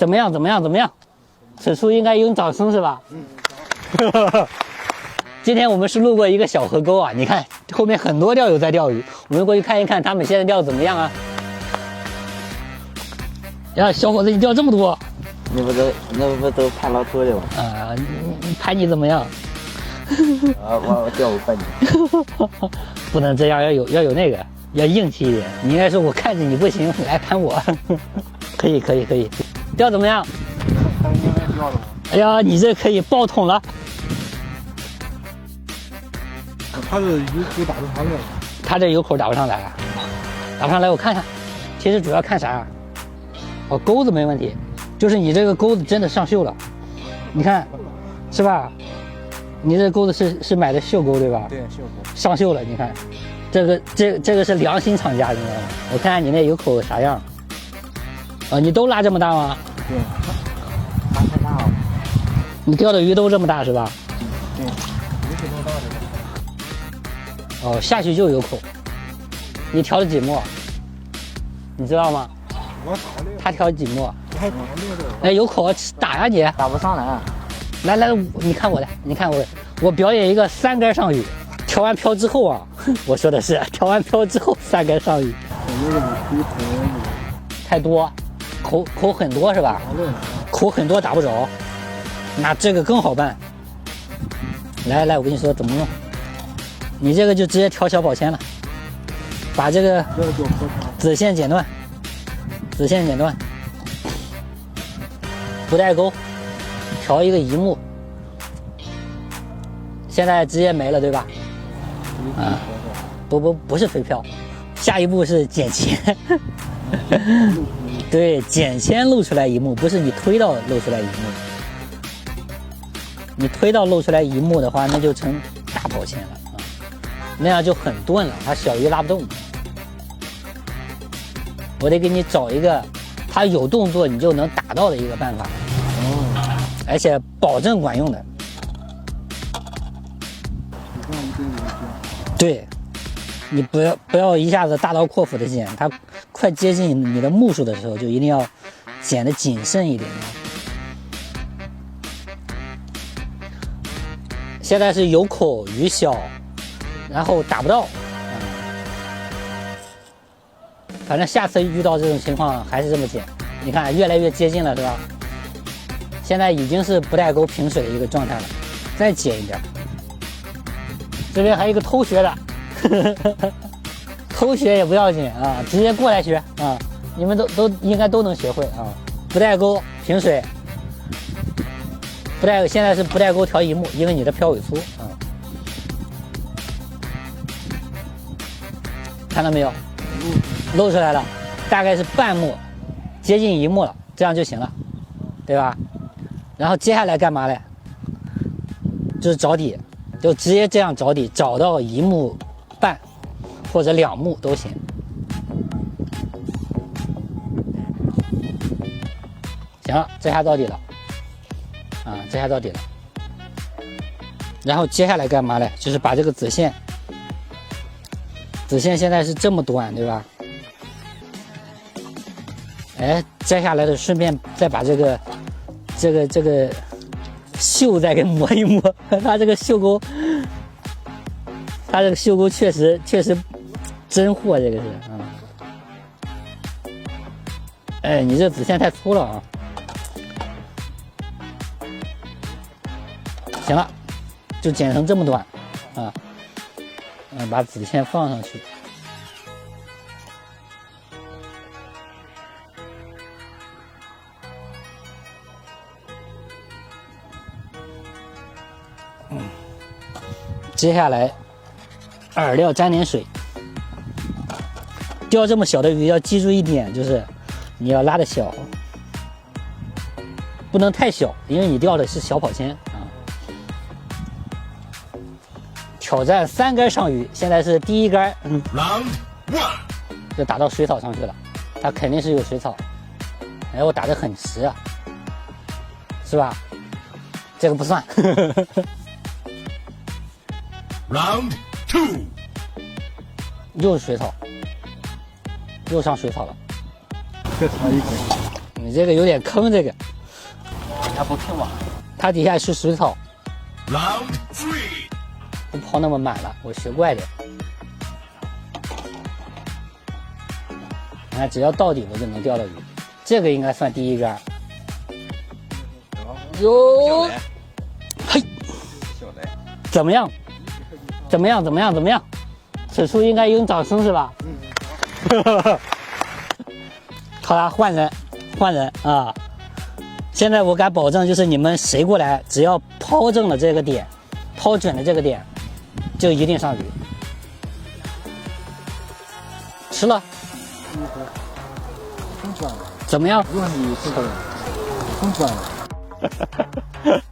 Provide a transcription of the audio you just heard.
怎么样？怎么样？怎么样？此处应该有掌声是吧？今天我们是路过一个小河沟啊，你看后面很多钓友在钓鱼，我们过去看一看他们现在钓的怎么样啊？呀，小伙子，你钓这么多？那不都拍老头的吗？啊，你拍你怎么样？我钓不过你。不能这样，要有那个，要硬气一点。你应该说我看着你不行，来盘我。可以，钓怎么样？哎呀，你这可以爆桶了。他是有口打不上来，他这有口打不上来啊，打不上来我看看。其实主要看啥？哦，钩子没问题，就是你这个钩子真的上锈了，你看，是吧？你这钩子是买的锈钩对吧？对，效果。上锈了，你看，这个是良心厂家，你知道吗？我看看你那有口啥样。啊，你都拉这么大吗？对，拉太大了。你钓的鱼都这么大是吧？对，有口多大的。哦，下去就有口。你调了几墨？你知道吗？我打了，他调几墨？我还打了的。哎，有口打呀你！打不上来。来，你看我的，你看我表演一个3竿上鱼。调完漂之后啊，我说的是调完漂之后3竿上鱼。太多，口很多是吧？口很多打不着，那这个更好办。来，我跟你说怎么弄。你这个就直接调小保鲜了，把这个子线剪断，不带钩，调一个一目。现在直接没了对吧？啊，不是飞漂，下一步是剪签。对，剪签露出来一目，不是你推到露出来一目。你推到露出来一目的话，那就成大保鲜了啊，那样就很钝了，它小鱼拉不动。我得给你找一个它有动作你就能打到的一个办法，而且保证管用的。对，你不要一下子大刀阔斧的剪，它快接近你的目数的时候，就一定要剪得谨慎一点。现在是有口鱼小，然后打不到，反正下次遇到这种情况还是这么剪。你看越来越接近了，是吧？现在已经是不带钩平水的一个状态了，再接一点。这边还有一个偷学的，偷学也不要紧啊，直接过来学啊！你们都应该都能学会啊！不带钩平水，现在是不带钩调一目，因为你的漂尾粗啊。看到没有？露出来了，大概是半目，接近一目了，这样就行了，对吧？然后接下来干嘛嘞？就是找底。就直接这样找底，找到1目半或者2目都行。行了，这下到底了，啊，这下到底了。然后接下来干嘛呢？就是把这个子线现在是这么短，对吧？哎，摘下来的顺便再把这个锈再给磨一磨，它这个锈钩，确实真货，这个是啊。哎，你这子线太粗了啊！行了，就剪成这么短啊。把子线放上去。接下来饵料沾点水。钓这么小的鱼要记住一点，就是你要拉的小，不能太小，因为你钓的是小跑鲜啊。挑战3竿上鱼，现在是第1竿，就打到水草上去了，它肯定是有水草。哎，我打得很实啊，是吧？这个不算。Round 2，又是水草，又上水草了。再长一根。你这个有点坑，这个它不拼网。它底下是水草， Round 3. 不抛那么满了，我学怪点。你看，只要到底我就能钓到鱼，这个应该算第一杆。哟，嘿，怎么样？怎么样？怎么样？怎么样？此处应该有掌声是吧？好啦，换人，换人啊！现在我敢保证，就是你们谁过来，只要抛正了这个点，抛准了这个点，就一定上鱼。吃了，疯转了，怎么样？让你这个疯转了。